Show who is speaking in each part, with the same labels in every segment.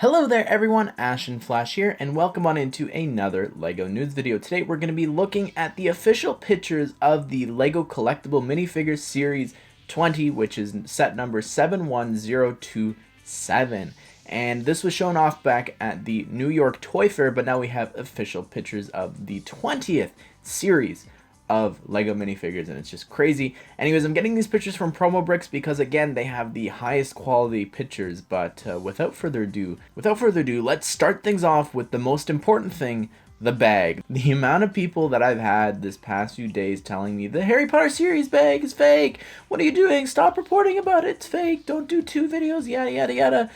Speaker 1: Hello there everyone, Ashnflash here, and welcome on into another LEGO news video. Today we're going to be looking at the official pictures of the LEGO Collectible Minifigures Series 20, which is set number 71027. And this was shown off back at the New York Toy Fair, but now we have official pictures of the 20th series of LEGO minifigures, and it's just crazy. Anyways, I'm getting these pictures from Promo Bricks because again they have the highest quality pictures. But without further ado, let's start things off with the most important thing, the bag. The amount of people that I've had this past few days telling me the Harry Potter series bag is fake. What are you doing? Stop reporting about it. It's fake. Don't do 2 videos. Yada yada yada.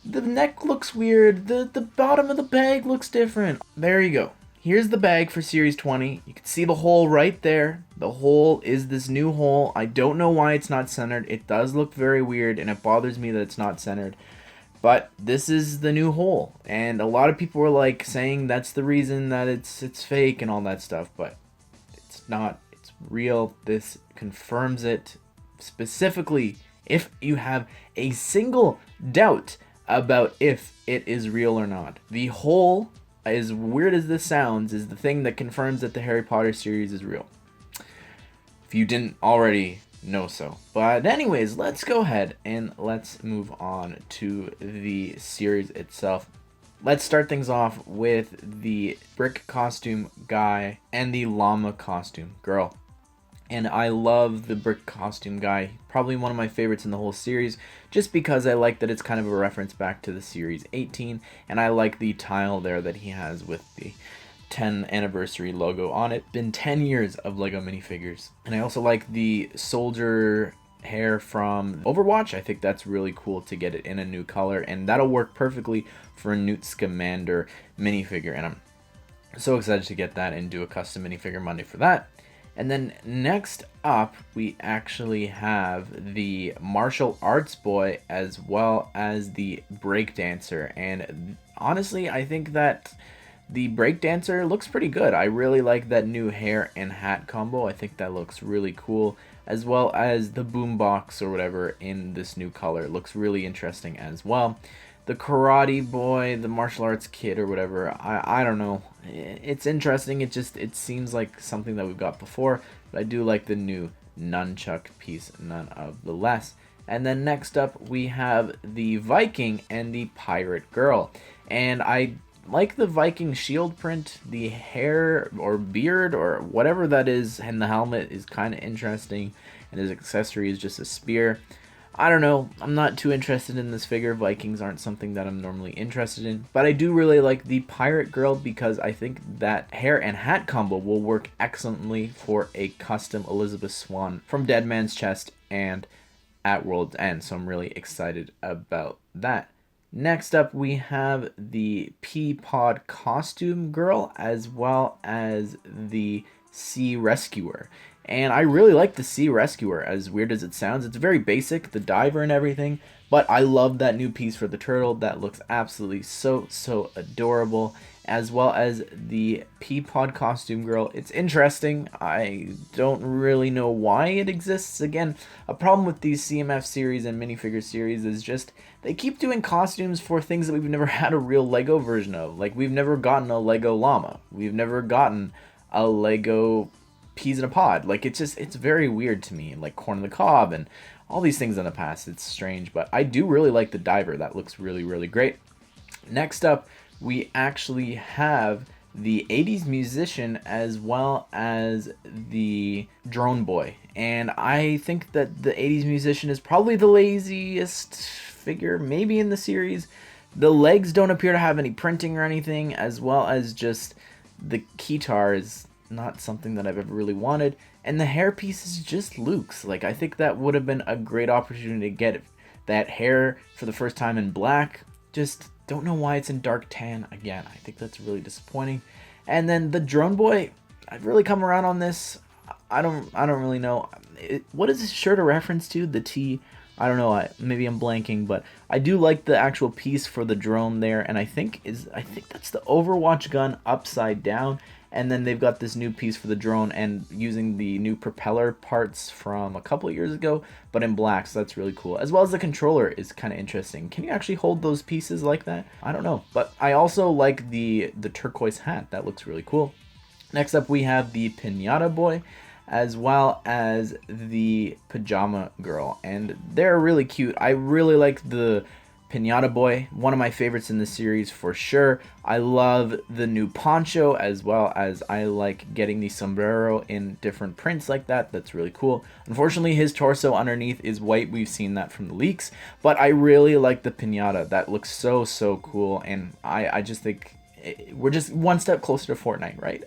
Speaker 1: The neck looks weird. The bottom of the bag looks different. There you go. Here's the bag for Series 20. You can see the hole right there. The hole is this new hole. I don't know why it's not centered. It does look very weird, and it bothers me that it's not centered. But this is the new hole. And a lot of people were like saying that's the reason that it's fake and all that stuff. But it's not. It's real. This confirms it. Specifically, if you have a single doubt about if it is real or not. The hole, as weird as this sounds, is the thing that confirms that the Harry Potter series is real, if you didn't already know so. But anyways, let's go ahead and let's move on to the series itself. Let's start things off with the brick costume guy and the llama costume girl. And I love the brick costume guy, probably one of my favorites in the whole series, just because I like that it's kind of a reference back to the Series 18, and I like the tile there that he has with the 10th anniversary logo on it. Been 10 years of LEGO minifigures. And I also like the soldier hair from Overwatch. I think that's really cool to get it in a new color, and that'll work perfectly for a Newt Scamander minifigure, and I'm so excited to get that and do a custom minifigure Monday for that. And then next up, we actually have the martial arts boy as well as the breakdancer. And honestly, I think that the breakdancer looks pretty good. I really like that new hair and hat combo. I think that looks really cool, as well as the boombox or whatever in this new color. It looks really interesting as well. The karate boy, the martial arts kid or whatever, I don't know. It's interesting. It seems like something that we've got before, but I do like the new nunchuck piece none of the less. And then next up we have the Viking and the pirate girl. And I like the Viking shield print. The hair or beard or whatever that is and the helmet is kind of interesting, and his accessory is just a spear. I don't know, I'm not too interested in this figure. Vikings aren't something that I'm normally interested in, but I do really like the pirate girl because I think that hair and hat combo will work excellently for a custom Elizabeth Swann from Dead Man's Chest and at World's End, so I'm really excited about that. Next up we have the Peapod costume girl as well as the Sea Rescuer. And I really like the Sea Rescuer, as weird as it sounds. It's very basic, the diver and everything, but I love that new piece for the turtle. That looks absolutely so adorable, as well as the Peapod costume girl. It's interesting. I don't really know why it exists. Again, a problem with these CMF series and minifigure series is just they keep doing costumes for things that we've never had a real LEGO version of. Like, we've never gotten a LEGO llama. We've never gotten a LEGO peas in a pod. Like, it's very weird to me, like corn on the cob and all these things in the past. It's strange, but I do really like the diver. That looks really great. Next up we actually have the ADEs musician as well as the drone boy, and I think that the ADEs musician is probably the laziest figure maybe in the series. The legs don't appear to have any printing or anything, as well as just the keytar is not something that I've ever really wanted, and the hairpiece is just Luke's. Like, I think that would have been a great opportunity to get that hair for the first time in black. Just don't know why it's in dark tan again. I think that's really disappointing. And then the drone boy, I've really come around on this. I don't really know. What is this shirt a reference to? The T I don't know, maybe I'm blanking, but I do like the actual piece for the drone there, and I think that's the Overwatch gun upside down. And then they've got this new piece for the drone and using the new propeller parts from a couple of years ago, but in black, so that's really cool. As well as the controller is kind of interesting. Can you actually hold those pieces like that? I don't know. But I also like the turquoise hat. That looks really cool. Next up, we have the Pinata boy, as well as the Pajama girl, and they're really cute. I really like the Pinata boy, one of my favorites in the series for sure. I love the new poncho, as well as I like getting the sombrero in different prints like that. That's really cool. Unfortunately, his torso underneath is white. We've seen that from the leaks, but I really like the Pinata. That looks so cool, and I just think we're just one step closer to Fortnite, right?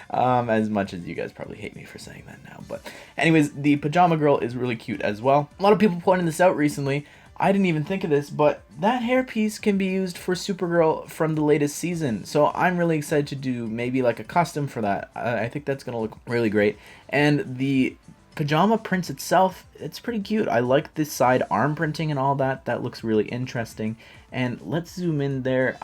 Speaker 1: As much as you guys probably hate me for saying that now, but anyways, the Pajama girl is really cute as well. A lot of people pointed this out recently. I didn't even think of this, but that hairpiece can be used for Supergirl from the latest season. So I'm really excited to do maybe like a custom for that. I think that's going to look really great. And the Pajama prints itself, it's pretty cute. I like this side arm printing and all that. That looks really interesting. And let's zoom in there.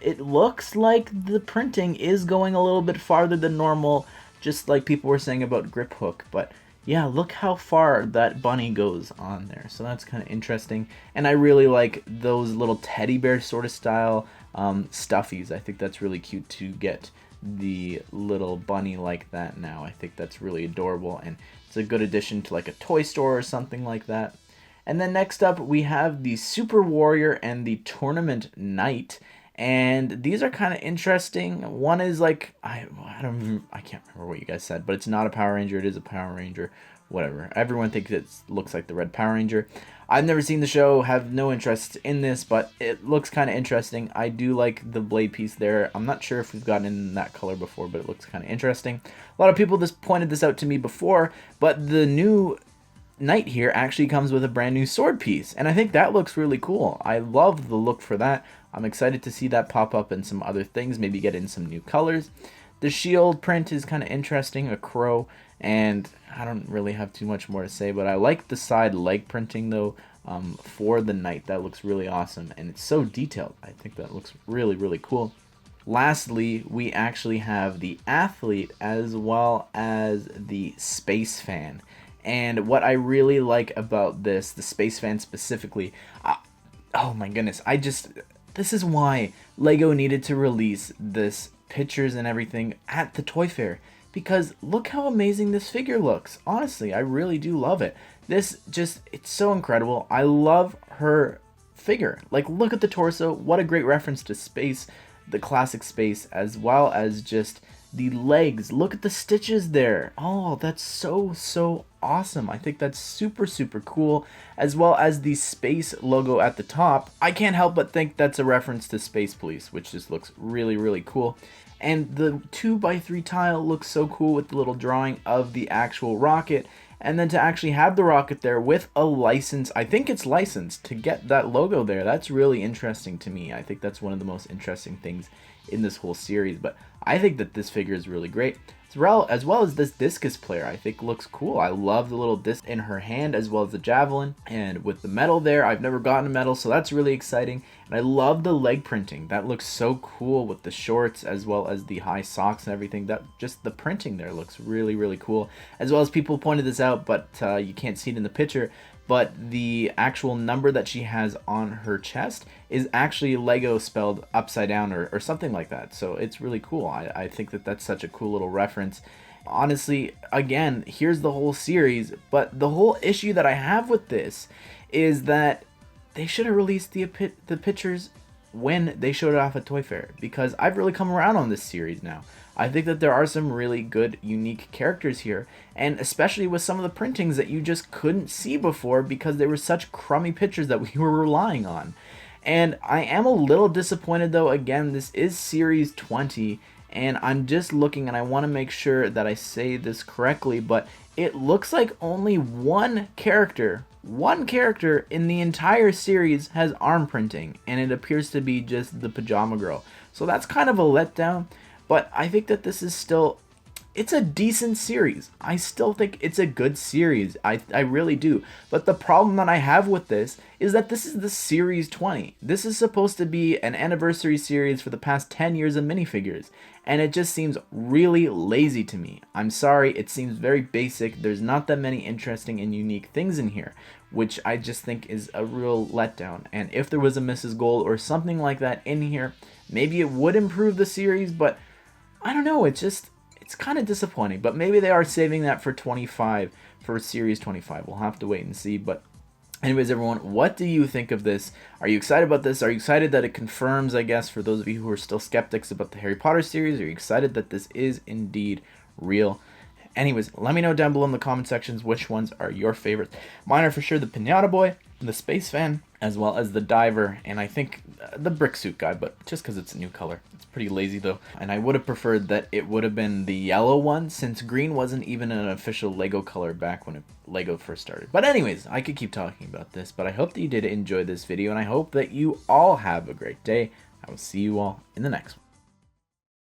Speaker 1: It looks like the printing is going a little bit farther than normal, just like people were saying about Grip Hook, but yeah, look how far that bunny goes on there. So that's kind of interesting. And I really like those little teddy bear sort of style stuffies. I think that's really cute to get the little bunny like that now. I think that's really adorable, and it's a good addition to like a toy store or something like that. And then next up, we have the Super Warrior and the Tournament Knight. And these are kind of interesting. One is like, I can't remember what you guys said, but it's not a Power Ranger. It is a Power Ranger. Whatever. Everyone thinks it looks like the Red Power Ranger. I've never seen the show, have no interest in this, but it looks kind of interesting. I do like the blade piece there. I'm not sure if we've gotten in that color before, but it looks kind of interesting. A lot of people just pointed this out to me before, but the new Knight here actually comes with a brand new sword piece, and I think that looks really cool. I love the look for that. I'm excited to see that pop up in some other things, maybe get in some new colors. The shield print is kind of interesting, a crow, and I don't really have too much more to say, but I like the side leg printing though for the Knight. That looks really awesome, and it's so detailed. I think that looks really cool. Lastly, we actually have the Athlete as well as the Space Fan. And what I really like about this, the Space Fan specifically, oh my goodness, this is why LEGO needed to release this pictures and everything at the Toy Fair. Because look how amazing this figure looks. Honestly, I really do love it. It's so incredible. I love her figure. Like, look at the torso. What a great reference to space, the classic space, as well as just the legs. Look at the stitches there. Oh, that's so awesome. I think that's super super as well as the space logo at the top. I can't help but think that's a reference to Space Police, which just looks really cool. And the 2x3 tile looks so cool with the little drawing of the actual rocket, and then to actually have the rocket there with a license, I think it's licensed, to get that logo there. That's really interesting to me. I think that's one of the most interesting things in this whole series, but I think that this figure is really great. As well as this discus player, I think looks cool. I love the little disc in her hand, as well as the javelin, and with the medal there. I've never gotten a medal, so that's really exciting. And I love the leg printing. That looks so cool with the shorts, as well as the high socks and everything. That just the printing there looks really cool. As well as people pointed this out, but you can't see it in the picture, but the actual number that she has on her chest is actually LEGO spelled upside down or something like that. So it's really cool. I think that that's such a cool little reference. Honestly, again, here's the whole series, but the whole issue that I have with this is that they should have released the pictures when they showed it off at Toy Fair, because I've really come around on this series now. I think that there are some really good, unique characters here, and especially with some of the printings that you just couldn't see before because they were such crummy pictures that we were relying on. And I am a little disappointed though. Again, this is Series 20, and I'm just looking, and I want to make sure that I say this correctly, but it looks like only one character in the entire series has arm printing, and it appears to be just the Pajama Girl. So that's kind of a letdown. But I think that this is still it's a decent series. I still think it's a good series. I really do. But the problem that I have with this is that this is the Series 20. This is supposed to be an anniversary series for the past 10 years of minifigures. And it just seems really lazy to me. I'm sorry, it seems very basic. There's not that many interesting and unique things in here, which I just think is a real letdown. And if there was a Mrs. Gold or something like that in here, maybe it would improve the series, but I don't know, it's kind of disappointing. But maybe they are saving that for 25, for Series 25. We'll have to wait and see. But anyways, everyone, what do you think of this? Are you excited about this? Are you excited that it confirms, I guess, for those of you who are still skeptics about the Harry Potter series? Are you excited that this is indeed real? Anyways, let me know down below in the comment sections which ones are your favorites. Mine are for sure the Pinata Boy, the Space Fan, as well as the Diver, and I think the Brick Suit guy, but just because it's a new color. It's pretty lazy though, and I would have preferred that it would have been the yellow one, since green wasn't even an official LEGO color back when LEGO first started. But anyways, I could keep talking about this, but I hope that you did enjoy this video, and I hope that you all have a great day. I will see you all in the next one.